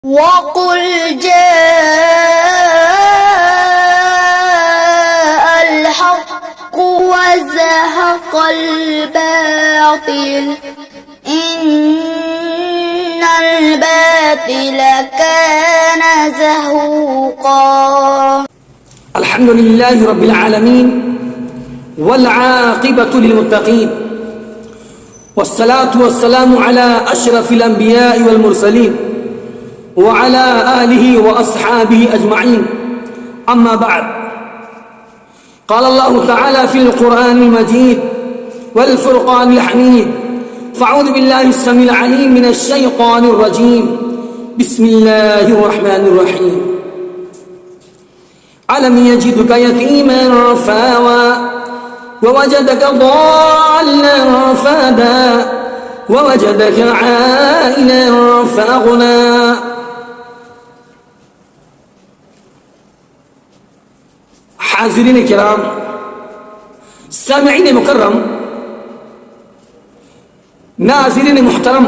وَقُلْ جَاءَ الْحَقُّ وَزَهَقَ الْبَاطِلُ إِنَّ الْبَاطِلَ كَانَ زَهُوقًا. الحمد لله رب العالمين والعاقبة للمتقين والصلاة والسلام على أشرف الأنبياء والمرسلين وعلى آله وأصحابه أجمعين. أما بعد، قال الله تعالى في القرآن المجيد والفرقان الحميد: فأعوذ بالله السميع العليم من الشيطان الرجيم. بسم الله الرحمن الرحيم. ألم يجدك يتيما فآوى ووجدك ضالا فهدى ووجدك عائلا فأغنى. حاضرین کرام، سامعین مکرم، ناظرین محترم،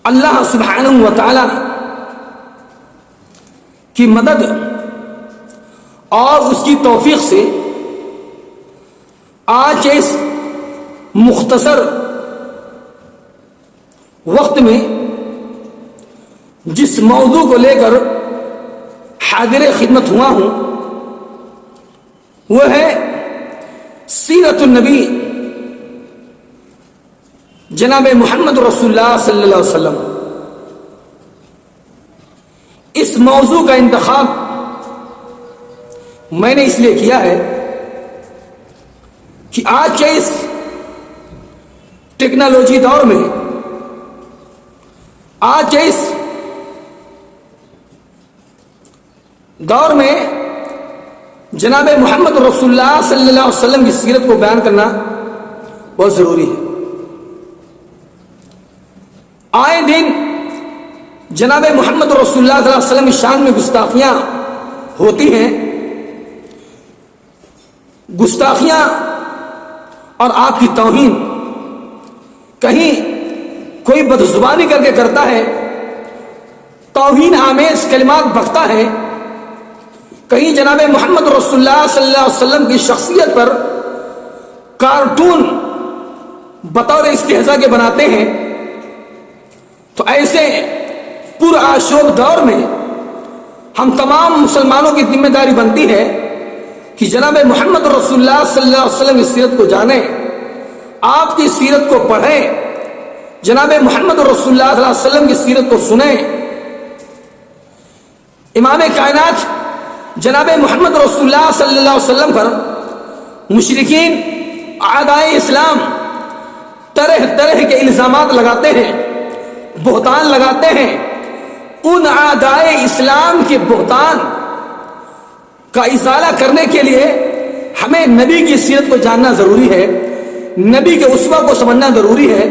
اللہ سبحانہ و تعالی کی مدد اور اس کی توفیق سے آج کے اس مختصر وقت میں جس موضوع کو لے کر حاضر خدمت ہوا ہوں وہ ہے سیرت النبی جناب محمد رسول اللہ صلی اللہ علیہ وسلم. اس موضوع کا انتخاب میں نے اس لیے کیا ہے کہ آج کے اس ٹیکنالوجی دور میں، آج کے اس دور میں جناب محمد رسول اللہ صلی اللہ علیہ وسلم کی سیرت کو بیان کرنا بہت ضروری ہے. آئے دن جناب محمد رسول اللہ صلی اللہ علیہ وسلم کی شان میں گستاخیاں ہوتی ہیں. گستاخیاں اور آپ کی توہین، کہیں کوئی بدزبانی کر کے کرتا ہے، توہین آمیز کلمات بکتا ہے، کہیں جناب محمد رسول اللہ صلی اللہ علیہ وسلم کی شخصیت پر کارٹون بطور استہزاء کے بناتے ہیں. تو ایسے پرآشوب دور میں ہم تمام مسلمانوں کی ذمہ داری بنتی ہے کہ جناب محمد رسول اللہ صلی اللہ علیہ وسلم کی سیرت کو جانیں، آپ کی سیرت کو پڑھیں، جناب محمد رسول اللہ صلی اللہ علیہ وسلم کی سیرت کو سنیں. امام کائنات جناب محمد رسول اللہ صلی اللہ علیہ وسلم پر مشرکین اعدائے اسلام طرح طرح کے الزامات لگاتے ہیں، بہتان لگاتے ہیں. ان اعدائے اسلام کے بہتان کا ازالہ کرنے کے لیے ہمیں نبی کی سیرت کو جاننا ضروری ہے، نبی کے اسوہ کو سمجھنا ضروری ہے.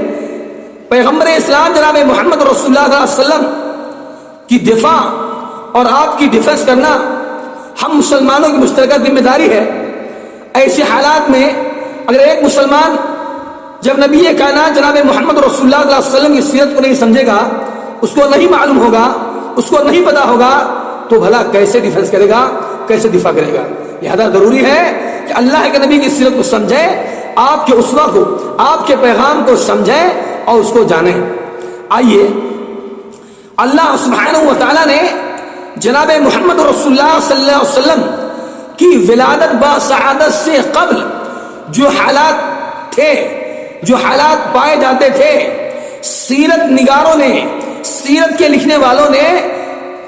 پیغمبر اسلام جناب محمد رسول اللہ صلی اللہ علیہ وسلم کی دفاع اور آپ کی ڈیفنس کرنا ہم مسلمانوں کی مشترکہ ذمہ داری ہے. ایسے حالات میں اگر ایک مسلمان جب نبی کائنات جناب محمد رسول اللہ صلی اللہ علیہ وسلم کی سیرت کو نہیں سمجھے گا، اس کو نہیں معلوم ہوگا، اس کو نہیں پتا ہوگا، تو بھلا کیسے ڈیفنس کرے گا، کیسے دفاع کرے گا؟ لہذا ضروری ہے کہ اللہ کے نبی کی سیرت کو سمجھیں، آپ کے اسوہ کو، آپ کے پیغام کو سمجھیں اور اس کو جانیں. آئیے اللہ سبحانہ و تعالیٰ نے جناب محمد رسول اللہ صلی اللہ علیہ وسلم کی ولادت با سعادت سے قبل جو حالات تھے، جو حالات پائے جاتے تھے، سیرت نگاروں نے، سیرت کے لکھنے والوں نے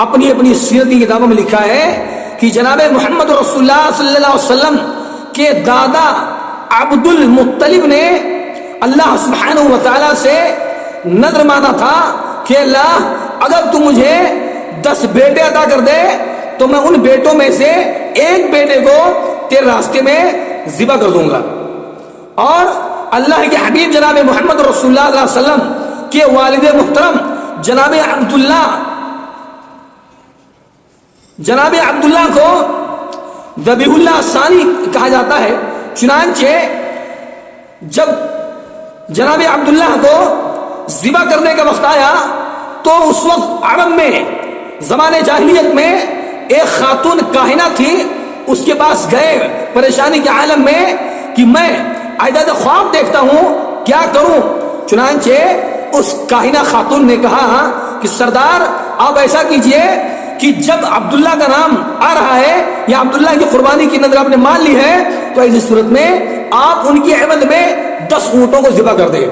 اپنی اپنی سیرت کی کتابوں میں لکھا ہے کہ جناب محمد رسول اللہ صلی اللہ علیہ وسلم کے دادا عبد المطلب نے اللہ سبحانہ و تعالیٰ سے نذر مانا تھا کہ اللہ اگر تو مجھے 10 بیٹے عطا کر دے تو میں ان بیٹوں میں سے ایک بیٹے کو تیرے راستے میں ذبح کر دوں گا. اور اللہ کے حبیب جناب محمد رسول اللہ صلی اللہ علیہ وسلم کے والد محترم جناب عبداللہ کو ذبیح اللہ ثانی کہا جاتا ہے. چنانچہ جب جناب عبداللہ کو ذبح کرنے کا وقت آیا تو اس وقت عرب میں زمانے جاہلیت میں ایک خاتون کاہنہ تھی، اس کے پاس گئے پریشانی کے عالم میں کہ میں عدد خواب دیکھتا ہوں، کیا کروں؟ چنانچہ اس کاہنہ خاتون نے کہا کہ سردار آپ ایسا کیجئے کہ جب عبداللہ کا نام آ رہا ہے یا عبداللہ کی قربانی کی نظر آپ نے مان لی ہے تو ایسی صورت میں آپ ان کی عوض میں 10 اونٹوں کو ذبح کر دیں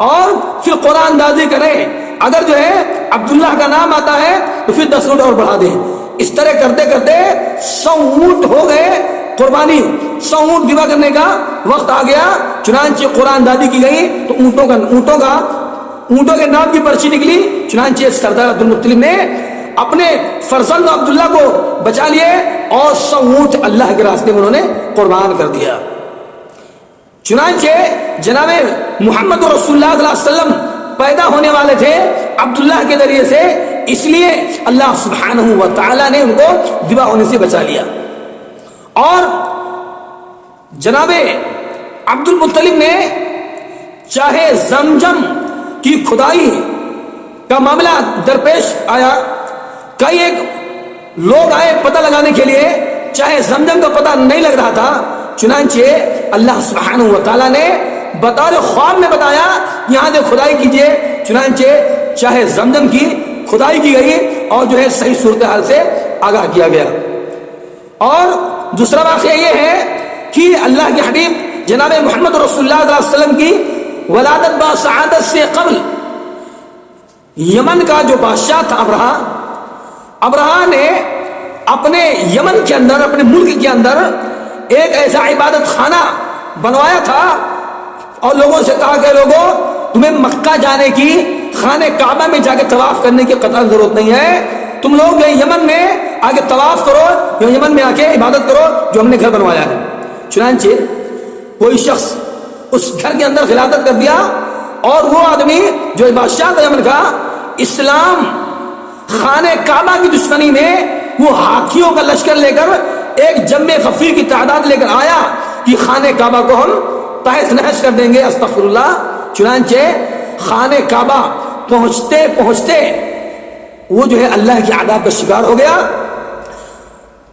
اور پھر قرآن اندازی کریں، اگر جو ہے عبداللہ کا نام آتا ہے تو پھر 10 اونٹ اور بڑھا دیں۔ اس طرح کرتے کرتے 100 اونٹ ہو گئے قربانی، 100 اونٹ ذبح کرنے کا وقت آ گیا، چنانچہ قرآن دادی کی گئی تو اونٹوں کے نام کی پرچی نکلی، چنانچہ سردار عبد المطلب نے اپنے فرزند عبداللہ کو بچا لیے اور 100 اونٹ اللہ کے راستے میں انہوں نے قربان کر دیا۔ چنانچہ جناب محمد رسول اللہ صلی اللہ علیہ وسلم پیدا ہونے والے تھے عبداللہ کے ذریعے سے، اس لیے اللہ سبحانہ و تعالی نے ان کو ذبح ہونے سے بچا لیا۔ اور جناب عبد المطلب نے چاہے زمزم کی کھدائی کا معاملہ درپیش آیا، کئی ایک لوگ آئے پتہ لگانے کے لیے، چاہے زمزم کا پتہ نہیں لگ رہا تھا، چنانچہ اللہ سبحانہ و تعالیٰ نے بطور خواب میں بتایا یہاں سے کھدائی کیجئے، چنانچہ چاہے زمزم کی کھدائی کی گئی اور جو ہے صحیح صورتحال سے آگاہ کیا گیا۔ اور دوسرا واقعہ یہ ہے کہ اللہ کے حبیب جناب محمد رسول اللہ صلی اللہ علیہ وسلم کی ولادت با سعادت سے قبل یمن کا جو بادشاہ تھا ابرہا نے اپنے یمن کے اندر، اپنے ملک کے اندر ایک ایسا عبادت خانہ بنوایا تھا اور لوگوں سے کہا کہ لوگوں تمہیں مکہ جانے کی، خانہ کعبہ میں جا کے طواف کرنے کی قطعا ضرورت نہیں ہے، تم لوگ یمن میں آگے طواف کرو یا یمن میں آ کے عبادت کرو جو ہم نے گھر بنوایا ہے۔ چنانچہ کوئی شخص اس گھر کے اندر خلافت کر دیا اور وہ آدمی جو بادشاہ تھا یمن کا، اسلام خانہ کعبہ کی دشمنی میں وہ ہاتھیوں کا لشکر لے کر ایک جم خفیر کی تعداد لے کر آیا کہ خانہ کعبہ کو ہم تہس نہس کر دیں گے، استغفر اللہ۔ چنانچہ خانہ کعبہ پہنچتے پہنچتے وہ جو ہے اللہ کی عذاب کا شکار ہو گیا۔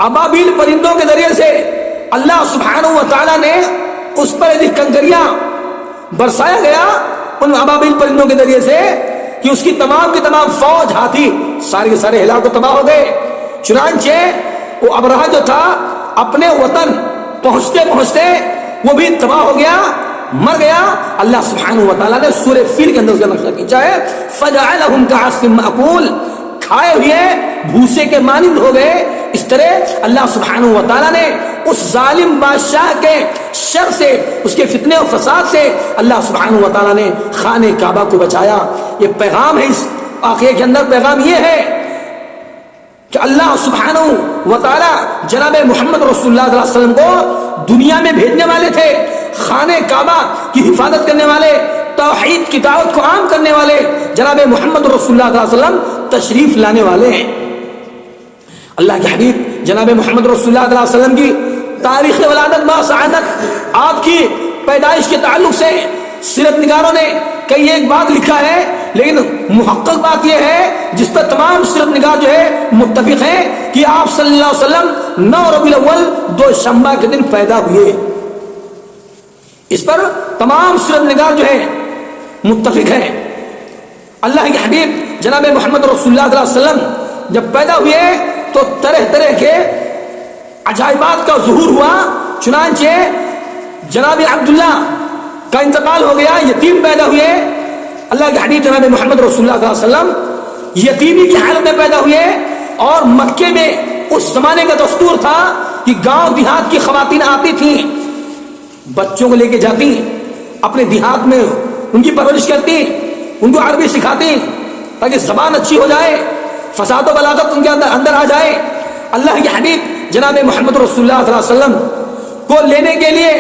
ابابیل پرندوں کے ذریعے سے اللہ سبحانہ و تعالیٰ نے اس پر ایسی کنکریاں برسایا گیا ان ابابیل پرندوں کے ذریعے سے کہ اس کی تمام کی تمام فوج، ہاتھی سارے کے سارے ہلاک و تباہ ہو گئے۔ چنانچہ وہ ابرہہ جو تھا اپنے وطن پہنچتے پہنچتے وہ بھی تباہ ہو گیا، مر گیا۔ اللہ سبحانہ و تعالیٰ نے سورہ فیل کے اندر اس کا نقشہ کھینچا ہے، فَجَعَلَهُمْ كَعَصْفٍ مَأْكُولٍ، کھائے ہوئے بھوسے کے مانند ہو گئے۔ اس طرح اللہ سبحانہ و تعالیٰ نے اس ظالم بادشاہ کے شر سے، اس کے فتنے و فساد سے اللہ سبحانہ و تعالیٰ نے خانہ کعبہ کو بچایا۔ یہ پیغام ہے، اس واقعے کے اندر پیغام یہ ہے کہ اللہ سبحانہ و تعالیٰ جناب محمد رسول اللہ صلی اللہ علیہ وسلم کو دنیا میں بھیجنے والے تھے، خانہ کعبہ کی حفاظت کرنے والے، توحید کی دعوت کو عام کرنے والے جناب محمد رسول اللہ صلی اللہ علیہ وسلم تشریف لانے والے ہیں۔ اللہ کے حبیب جناب محمد رسول اللہ صلی اللہ علیہ وسلم کی تاریخ ولادت با سعادت، آپ کی پیدائش کے تعلق سے سیرت نگاروں نے کئی ایک بات لکھا ہے، لیکن محقق بات یہ ہے جس پر تمام سیرت نگار جو ہے متفق ہیں کہ آپ صلی اللہ علیہ وسلم 9 ربیع الاول دوشنبہ کے دن پیدا ہوئے۔ اس پر تمام سیرت نگار جو ہے متفق ہیں۔ اللہ کے حبیب جناب محمد رسول اللہ صلی اللہ علیہ وسلم جب پیدا ہوئے تو طرح طرح کے عجائبات کا ظہور ہوا۔ چنانچہ جناب عبداللہ کا انتقال ہو گیا، یتیم پیدا ہوئے۔ اللہ کے حبیب جناب محمد رسول اللہ صلی اللہ علیہ وسلم یتیمی کی حالت میں پیدا ہوئے، اور مکے میں اس زمانے کا دستور تھا کہ گاؤں دیہات کی خواتین آتی تھیں، بچوں کو لے کے جاتی اپنے دیہات میں، ان کی پرورش کرتی، ان کو عربی سکھاتی تاکہ زبان اچھی ہو جائے، فساد و بلاغت ان کے اندر آ جائے۔ اللہ کے حبیب جناب محمد رسول اللہ صلی اللہ علیہ وسلم کو لینے کے لیے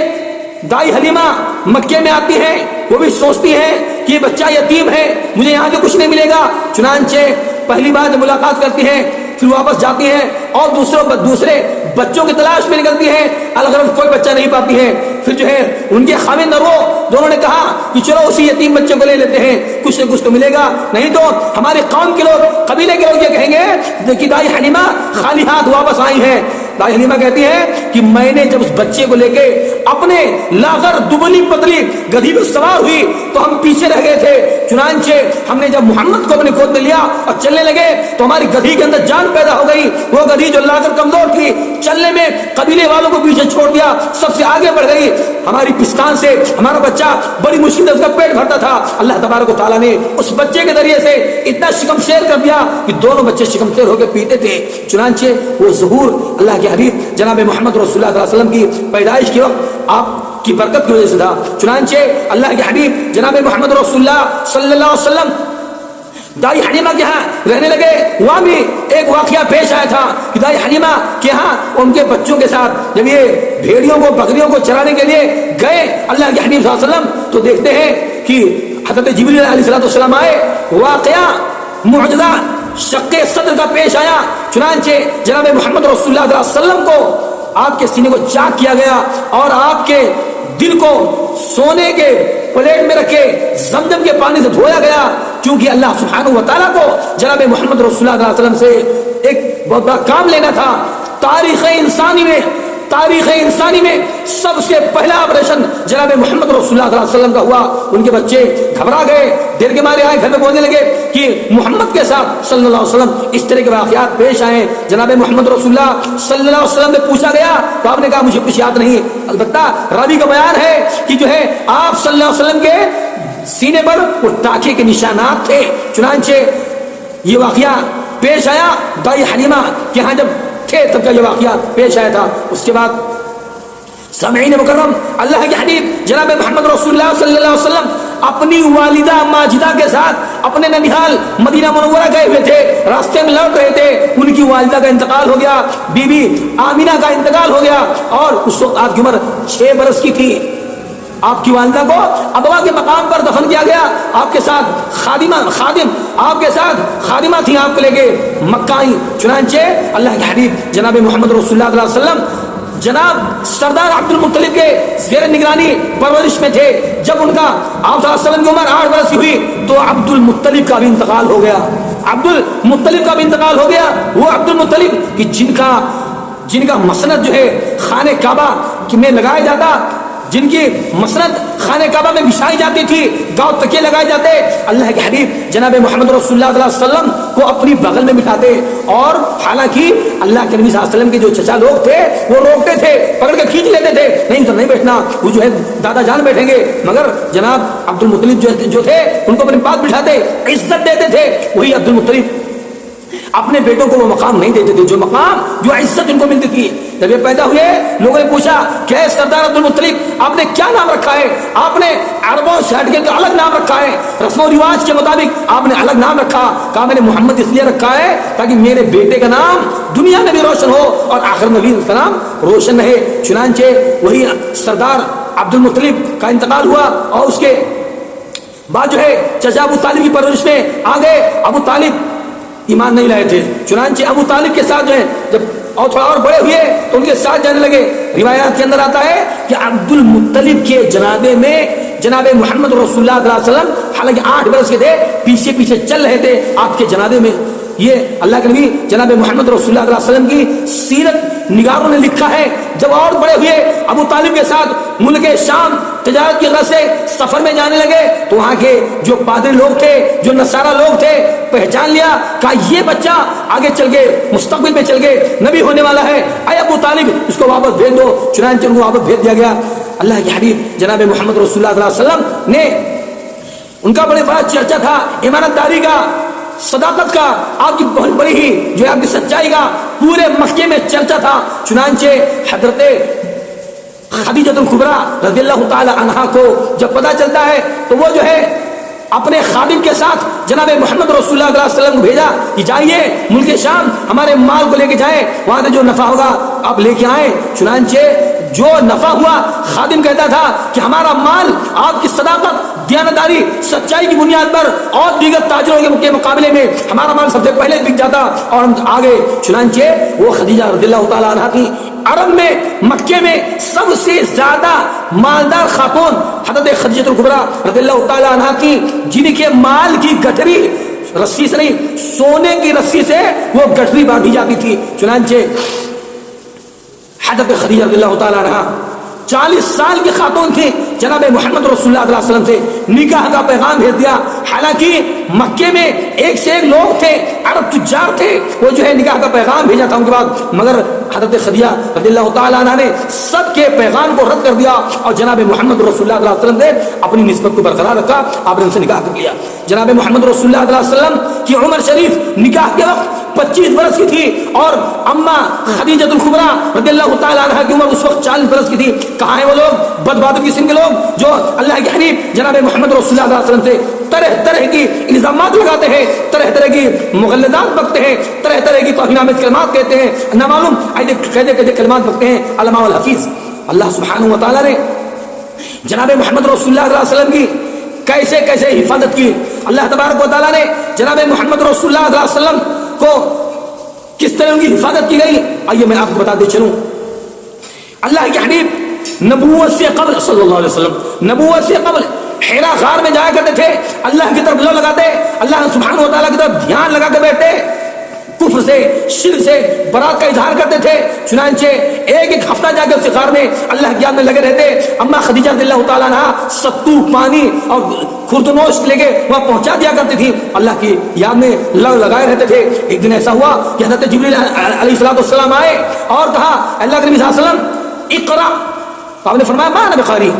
دائی حلیمہ مکے میں آتی ہیں، وہ بھی سوچتی ہیں کہ یہ بچہ یتیم ہے، مجھے یہاں سے کچھ نہیں ملے گا۔ چنانچہ پہلی بار ملاقات کرتی ہیں، پھر واپس جاتی ہیں اور دوسرے بچوں کی تلاش میں نکلتی ہیں، الغرض کوئی بچہ نہیں پاتی ہے۔ پھر جو ہے ان کے خامد وہ دونوں نے کہا کہ چلو اسی یتیم بچے کو لے لیتے ہیں، کچھ نہ کچھ تو ملے گا، نہیں تو ہمارے قوم کے لوگ، قبیلے کے لوگ یہ کہیں گے کہ دائی حلیمہ خالی ہاتھ واپس آئی ہیں۔ دائی حلیمہ کہتی ہے کہ میں نے جب اس بچے کو لے کے اپنے لاغر دبلی پتلی گدھی پہ سوار ہوئی تو ہم پیچھے رہ گئے تھے، چنانچہ ہم نے جب محمد کو اپنے گود میں لیا اور چلنے لگے تو ہماری گدھی کے اندر جان پیدا ہو گئی، وہ گدھی جو لاغر کمزور تھی چلنے میں قبیلے والوں کو پیچھے چھوڑ دیا، سب سے آگے بڑھ گئی، ہماری پستان سے ہمارا بچہ بڑی مشکل سے اس کا پیٹ بھرتا تھا، اللہ تبارک و تعالیٰ نے اس بچے کے ذریعے سے اتنا شکم شیر کر دیا کہ دونوں بچے شکم شیر ہو کے پیتے تھے۔ چنانچہ وہ ظہور اللہ کے حبیب جناب محمد رسول اللہ صلی اللہ علیہ وسلم کی پیدائش کے وقت آپ کی برکت کی وجہ سے تھا۔ چنانچہ اللہ کے حبیب جناب محمد رسول اللہ صلی اللہ علیہ وسلم دائی حلیمہ کے ہاں رہنے لگے، وہاں بھی ایک واقعہ پیش آیا تھا کہ دائی حلیمہ کے ہاں ان کے بچوں کے ساتھ جب یہ بھیڑیوں کو بکریوں کو چرانے کے لیے گئے اللہ کے حبیب صلی اللہ علیہ وسلم تو دیکھتے ہیں کہ حضرت جبریل علیہ السلام آئے، واقعہ معجزہ شق صدر کا پیش آیا، چنانچہ جناب محمد رسول اللہ علیہ وسلم کو آپ کے سینے کو چاک کیا گیا اور آپ کے دل کو سونے کے پلیٹ میں رکھے زمزم کے پانی سے دھویا گیا، کیونکہ اللہ سبحانہ و تعالیٰ کو جناب محمد رسول اللہ علیہ وسلم سے ایک بہت بڑا کام لینا تھا۔ تاریخ انسانی میں سب سے پہلا آپریشن جناب محمد رسول اللہ علیہ وسلم کا ہوا، ان کے بچے گھبرا گئے، دیر کے مارے آئے، گھر میں بولنے لگے کہ محمد کے ساتھ صلی اللہ علیہ وسلم اس طرح کے واقعات پیش آئے۔ جناب محمد رسول اللہ صلی اللہ علیہ وسلم نے پوچھا گیا تو آپ نے کہا مجھے کچھ یاد نہیں، البتہ راوی کا بیان ہے کہ جو ہے آپ صلی اللہ علیہ وسلم کے سینے پر وہ ٹانکے کے نشانات تھے۔ چنانچہ یہ واقعہ پیش آیا دائی حلیمہ کے ہاں جب تھے تب کا یہ واقعہ پیش آیا تھا۔ اس کے بعد سامعین مکرم، اللہ کے حبیب جناب محمد رسول اللہ صلی اللہ علیہ وسلم اپنی والدہ ماجدہ کے ساتھ اپنے ننیحال مدینہ منورہ گئے ہوئے تھے، راستے میں لوٹ رہے تھے، ان کی والدہ کا انتقال ہو گیا، بی بی آمینہ کا انتقال ہو گیا اور اس وقت آپ کی عمر 6 برس کی تھی۔ آپ کی والدہ کو ابوا کے مقام پر دفن کیا گیا، آپ کے ساتھ خادمہ تھی، آپ کو لے کے مکہ آئی۔ چنانچہ اللہ کے حبیب جناب محمد رسول اللہ علیہ وسلم جناب سردار عبد المطلب کے زیر نگرانی پرورش میں تھے۔ جب ان کا آپ صلی اللہ علیہ وسلم کی عمر 8 برس کی ہوئی تو عبد المطلب کا بھی انتقال ہو گیا، وہ عبد المطلب کہ جن کا مسند جو ہے خانہ کعبہ میں لگایا جاتا، جن کی مسند خانہ کعبہ میں بچھائی جاتی تھی، گاؤں تکیے لگائے جاتے، اللہ کے حبیب جناب محمد رسول اللہ علیہ وسلم کو اپنی بغل میں بٹھاتے، اور حالانکہ اللہ کے نبی صلی اللہ علیہ وسلم کے جو چچا لوگ تھے وہ روکتے تھے، پکڑ کے کھینچ لیتے تھے، نہیں تو نہیں بیٹھنا، وہ جو ہے دادا جان بیٹھیں گے، مگر جناب عبد المطلب جو تھے ان کو اپنے پاس بٹھاتے، عزت دیتے تھے۔ وہی عبد المطلب اپنے بیٹوں کو وہ مقام نہیں دیتے تھے جو عزت ان کو ملتی تھی۔ جب یہ پیدا ہوئے لوگوں نے پوچھا کہ اے سردار عبد المطلب آپ نے کیا نام رکھا ہے؟ آپ نے عربوں سے ہٹ کے الگ نام رکھا ہے، رسم و رواج کے مطابق آپ نے الگ نام رکھا۔ کہا میں نے محمد اس لیے رکھا ہے تاکہ میرے بیٹے کا نام دنیا میں بھی روشن ہو اور آخر میں بھی اس کا نام روشن رہے۔ چنانچہ وہی سردار عبد المطلب کا انتقال ہوا اور اس کے بعد جو ہے چچا ابو طالب کی پرورش میں آ گئے۔ ابو طالب ایمان نہیں لائے تھے، چنانچہ ابو طالب کے ساتھ جو ہے جب اور تھوڑا اور بڑے ہوئے تو ان کے ساتھ جانے لگے۔ روایات کے اندر آتا ہے کہ عبد المطلب کے جنازے میں جناب محمد رسول اللہ علیہ وسلم حالانکہ 8 برس کے تھے پیچھے چل رہے تھے آپ کے جنازے میں۔ یہ اللہ کے نبی جناب محمد رسول اللہ علیہ وسلم کی سیرت نگاروں نے لکھا ہے۔ جب اور بڑے ہوئے ابو طالب کے ساتھ ملک شام تجارت کی غرض سے سفر میں جانے لگے تو وہاں کے جو پادری لوگ تھے، جو نصارہ لوگ تھے، پہچان لیا، کہا یہ بچہ آگے چل کے مستقبل میں چل کے نبی ہونے والا ہے، اے ابو طالب اس کو واپس بھیج دو۔ چنانچہ ان کو واپس بھیج دیا گیا۔ اللہ کے حبیب جناب محمد رسول اللہ علیہ وسلم نے ان کا بڑا چرچا تھا، ایمانت داری کا، صداقت کا، آپ کی بہت بڑی ہی جو ہے آپ کی سچائی کا پورے مکے میں چرچا تھا۔ چنانچہ حضرت خدیجہ الکبریٰ رضی اللہ تعالی عنہا کو جب پتہ چلتا ہے تو وہ جو ہے اپنے خادم کے ساتھ جناب محمد رسول اللہ علیہ وسلم کو بھیجا کہ جائیے ملک شام ہمارے مال کو لے کے جائیں، وہاں سے جو نفع ہوگا آپ لے کے آئیں۔ چنانچہ جو نفع ہوا خادم کہتا تھا کہ ہمارا مال آپ کی صداقت، دیانتداری، سچائی کی بنیاد پر اور دیگر تاجروں کے مقابلے میں ہمارا مال سب سے پہلے بک جاتا اور ہم آگے۔ چنانچہ وہ خدیجہ رضی اللہ تعالیٰ عنہا کی عرب میں مکے میں سب سے زیادہ مالدار خاتون حضرت خدیجہ الکبریٰ رضی اللہ تعالیٰ عنہ کی، جن کے مال کی گٹھری رسی سے نہیں سونے کی رسی سے وہ گٹھری باندھی جاتی تھی. چنانچہ حضرت خدیجہ رضی اللہ تعالیٰ عنہ 40 سال کی خاتون تھی، جناب محمد رسول اللہ صلی اللہ علیہ وسلم سے نکاح کا پیغام بھیج دیا. حالانکہ مکے میں ایک سے ایک لوگ تھے، عرب تجار تھے، وہ جو ہے نکاح کا پیغام بھیجا تھا ان کے بعد، مگر حضرت خدیجہ رضی اللہ تعالیٰ عنہ نے سب کے پیغام کو رد کر دیا اور جناب محمد رسول اللہ صلی اللہ علیہ وسلم سے اپنی نسبت کو برقرار رکھا. آپ نے ان سے نکاح کر لیا. جناب محمد رسول اللہ صلی اللہ علیہ وسلم کی عمر شریف نکاح کے وقت 25 برس کی تھی اور اما خدیجہ الکبریٰ رضی اللہ تعالیٰ عنہ کی عمر اس وقت 40 برس کی تھی. کہاں ہیں وہ لوگ بدبادر قسم کے لوگ جو اللہ کے حبیب جناب محمد رسول اللہ صلی اللہ علیہ وسلم سے طرح طرح کی الزامات لگاتے ہیں، طرح طرح کی مغلظات بکتے ہیں، طرح طرح کی توہینآمیز کلمات کہتے ہیں، نہ معلوم کہتے کلمات بکتے ہیں. علامہ الحفیظ اللہ سبحانہ و تعالیٰ نے جناب محمد رسول اللہ صلی اللہ علیہ وسلم کی کیسے کیسے حفاظت کی. اللہ تبارک و تعالیٰ نے جناب محمد رسول اللہ صلی اللہ علیہ وسلم کو کس طرح ان کی حفاظت کی گئی، آئیے میں آپ کو بتا دے چلوں. اللہ کے حبیب نبوت سے قبل صلی اللہ علیہ وسلم نبوت سے قبل حرا غار میں جایا کرتے تھے، اللہ کی طرف لو لگاتے، اللہ سبحانہ و تعالیٰ کی طرف دھیان لگا کے بیٹھتے، کفر سے شرک سے برات کا اظہار کرتے تھے. چنانچہ ایک ایک ہفتہ جا کے اس غار میں اللہ کی یاد میں لگے رہتے. اما خدیجہ رضی اللہ تعالیٰ عنہ ستو پانی اور خردنوش لے کے وہاں پہنچا دیا کرتی تھی، اللہ کی یاد میں لگائے رہتے تھے. ایک دن ایسا ہوا کہ حضرت جبریل علیہ السلام آئے اور کہا اللہ کے نبی صلی اللہ علیہ وسلم اقرا. آپ نے فرمایا ما انا بقاری.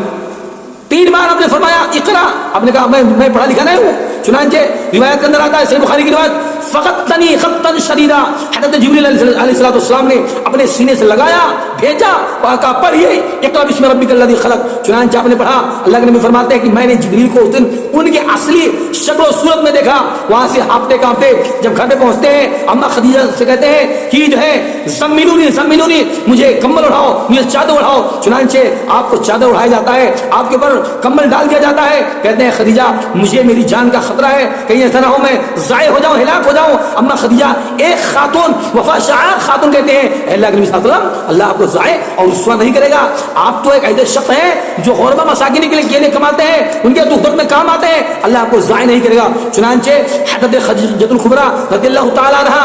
3 بار آپ نے فرمایا اقرا. آپ نے کہا میں پڑھا لکھا نہیں ہوں. چنانچہ روایت کے اندر آتا ہے، صحیح بخاری کی روایت، فقطنی خطا شدیدا، حضرت جبریل علیہ السلام نے اپنے سینے سے لگایا، بھیجا اور کہا پڑھیے اقرا بسم ربک الذی خلق. چنانچہ آپ نے پڑھا. اللہ کے نبی فرماتے ہیں کہ میں نے جبریل کو اس دن ان کی اصلی شکل و صورت میں دیکھا. وہاں سے ہانپتے کانپتے جب گھر پہ پہنچتے ہیں، اما خدیجہ سے کہتے ہیں کہ جو ہے زملونی مجھے کمبل اڑاؤ، مجھے چادر اڑاؤ. چنانچہ آپ کو چادر اڑایا جاتا ہے، آپ کے اوپر کمبل ڈال دیا جاتا ہے. کہتے ہیں خدیجہ مجھے میری جان کا خطرہ ہے، کہیں ایسا نہ ہو میں ضائع ہو جاؤں، ہلاک ہو جاؤں. اما خدیجہ ایک خاتون وفا شعار خاتون کہتے ہیں اللہ کے نبی صلی اللہ علیہ وسلم اللہ آپ کو ضائع اور رسوا نہیں کرے گا. آپ تو ایک ایسے شخص ہیں جو غربا مساکین کے لیے کماتے ہیں، ان کے دکھ میں کام آتے ہیں، اللہ آپ کو ضائع نہیں کرے گا. چنانچہ حضرت خدیجہ الکبریٰ رضی اللہ تعالیٰ عنہ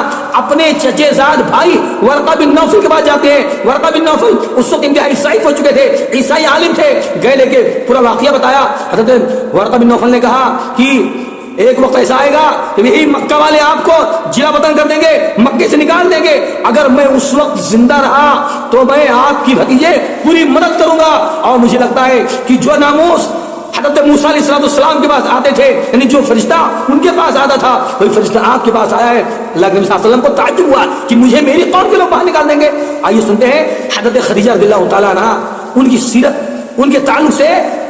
اپنے چچے زاد بھائی ورقہ بن نوفل کے پاس جاتے ہیں. ورقہ بن نوفل اس وقت انتہائی عیسائی ہو چکے تھے، عیسائی عالم تھے. گئے لے کے پورا واقعہ بتایا. حضرت ورقہ بن نوفل نے کہا کہ ایک وقت ایسا آئے گا کہ یہی مکہ والے آپ کو جلا وطن کر دیں گے، مکے سے نکال دیں گے. اگر میں اس وقت زندہ رہا تو میں آپ کی بھتیجے پوری مدد کروں گا. اور مجھے لگتا ہے کہ جو ناموس حضرت موسیٰ علیہ السلام کے پاس آتے تھے، یعنی جو فرشتہ ان کے پاس آتا تھا وہی فرشتہ آپ کے پاس آیا ہے. اللہ کے نبی صلی اللہ علیہ وسلم کو تعجب ہوا کہ مجھے میری قوم کے لوگ باہر نکال دیں گے. آئیے سنتے ہیں حضرت خدیجہ رضی اللہ تعالیٰ عنہ ان کی سیرت، ان کے تعلق سے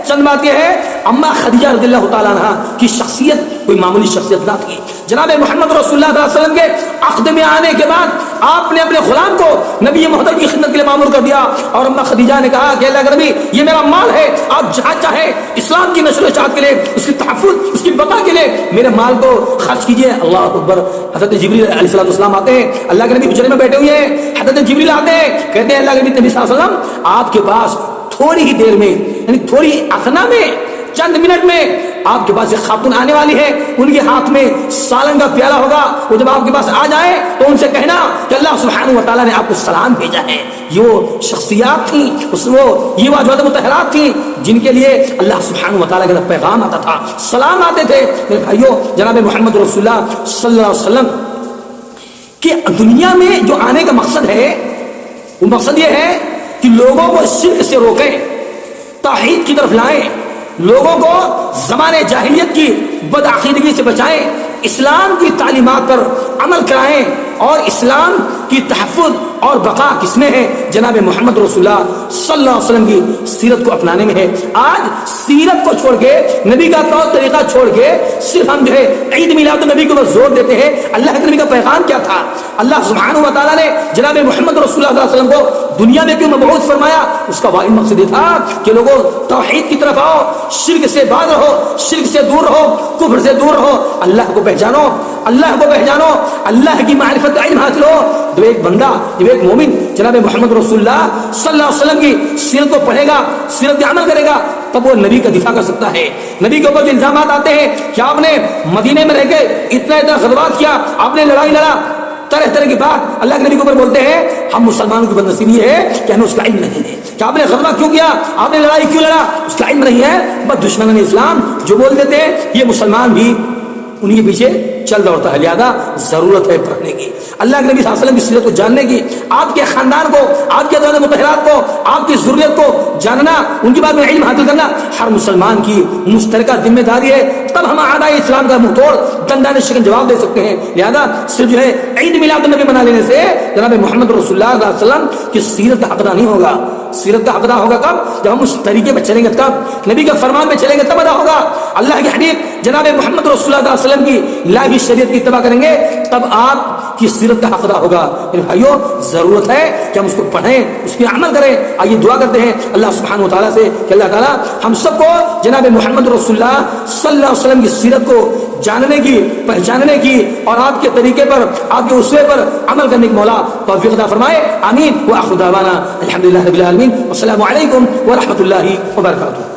چند بات یہ ہے. اما خدیجہ رضی اللہ تعالیٰ عنہ کی شخصیت کوئی معمولی شخصیت نہ تھی. جناب محمد رسول اللہ صلی اللہ علیہ وسلم کے عقد میں آنے کے بعد آپ نے اپنے غلام کو نبی محترم کی خدمت کے لیے مامور کر دیا. اور اما خدیجہ نے کہا کہ اللہ کے نبی یہ میرا مال ہے، آپ جہاں چاہے اسلام کی نشر و اشاعت کے لیے، اس کی تحفظ، اس کی بقا کے لیے میرے مال کو خرچ کیجیے. اللہ اکبر. حضرت جبریل علیہ السلام آتے ہیں، اللہ کے نبی حجرے میں بیٹھے ہوئے ہیں. حضرت جبریل آتے ہیں، کہتے ہیں اللہ کے نبی صلی اللہ علیہ وسلم آپ کے پاس تھوڑی ہی دیر میں، یعنی تھوڑی اثنا میں، چند منٹ میں آپ کے پاس ایک خاتون آنے والی ہے. ان کے ہاتھ میں سالن کا پیالہ ہوگا. وہ جب آپ کے پاس آ جائے تو ان سے کہنا کہ اللہ سبحانہ و تعالیٰ نے آپ کو سلام بھیجا ہے. یہ وہ شخصیات تھیں، وہ یہ واجبات مطہرات تھیں جن کے لیے اللہ سبحانہ و تعالیٰ کا پیغام آتا تھا، سلام آتے تھے. میرے بھائیو، جناب محمد رسول اللہ صلی اللہ علیہ وسلم کہ دنیا میں جو آنے کا مقصد ہے وہ مقصد یہ ہے کہ لوگوں کو شرک سے روکیں، توحید کی طرف لائیں، لوگوں کو زمانے جاہلیت کی بدعقیدگی سے بچائیں، اسلام کی تعلیمات پر عمل کرائیں. اور اسلام کی تحفظ اور بقا کس میں ہے؟ جناب محمد رسول اللہ صلی اللہ علیہ وسلم کی سیرت کو اپنانے میں ہے. آج سیرت کو چھوڑ کے، نبی کا طور طریقہ چھوڑ کے صرف ہم جو ہے عید میلاد النبی کو بس زور دیتے ہیں. اللہ کے نبی کا پیغام کیا تھا؟ اللہ سبحانہ و تعالیٰ نے جناب محمد رسول اللہ صلی اللہ علیہ وسلم کو دنیا میں کیوں مبعوث فرمایا؟ اس کا واحد مقصد یہ تھا کہ لوگوں توحید کی طرف آؤ، شرک سے باز رہو، شرک سے دور رہو، کفر سے دور رہو، اللہ کو پہچانو. اللہ کو پہچانو, اللہ کی معرفت کا علم حاصل ہو. جب ایک بندہ, جب ایک مومن جناب محمد رسول اللہ صلی اللہ علیہ وسلم کی سیرت کو پڑھے گا, سیرت پہ عمل کرے گا, تب وہ نبی کا دفاع کر سکتا ہے. نبی کے اوپر جو الزامات آتے ہیں کہ آپ نے مدینے میں رہ کے اتنا غزوات کیا, آپ نے لڑائی لڑا, طرح طرح کی بات اللہ کے نبی کے اوپر بولتے ہیں, ہم مسلمانوں کی بدنصیبی یہ ہے کہ ہمیں اس کا علم نہیں ہے کہ آپ نے غزوہ کیوں کیا, آپ نے لڑائی کیوں لڑا, اس کا علم نہیں ہے. بس دشمنان اسلام جو بول دیتے ہیں یہ مسلمان بھی انہیں کے پیچھے چل دوڑتا ہے. لہذا ضرورت ہے پڑھنے کی, اللہ کے نبی صلی اللہ علیہ وسلم کی سیرت کو جاننے کی, آپ کے خاندان کو, آپ کے دولت متحرات کو, آپ کی ضروریت کو جاننا, ان کے بارے میں علم حاصل کرنا ہر مسلمان کی مشترکہ ذمہ داری ہے. تب ہم اعداء اسلام کا منہ توڑ دندان شکن جواب دے سکتے ہیں. لہذا صرف جو ہے عید میلاد النبی منا لینے سے جناب محمد رسول اللہ صلی اللہ علیہ وسلم کی سیرت کا ادا نہیں ہوگا. سیرت کا ادا ہوگا کب؟ جب ہم اس طریقے پہ چلیں گے, تب نبی کے فرمان پہ چلیں گے, تب ادا ہوگا. اللہ کی حبیب جناب محمد رسول اللہ صلی اللہ علیہ وسلم کی لائی شریعت کی اتباع کریں گے, تب آپ کی سیرت کا حق ادا ہوگا. بھائیو ضرورت ہے کہ ہم اس کو پڑھیں, اس پہ عمل کریں. آئیے دعا کرتے ہیں اللہ سبحانہ و تعالیٰ سے کہ اللہ تعالیٰ ہم سب کو جناب محمد رسول اللہ صلی اللہ علیہ وسلم کی سیرت کو جاننے کی, پہچاننے کی اور آپ کے طریقے پر, آپ کے اسوے پر عمل کرنے کی مولا توفیق عطا فرمائے. آمین. وآخر دعوانا الحمدللہ رب العالمین, والسلام علیکم ورحمۃ اللہ وبرکاتہ.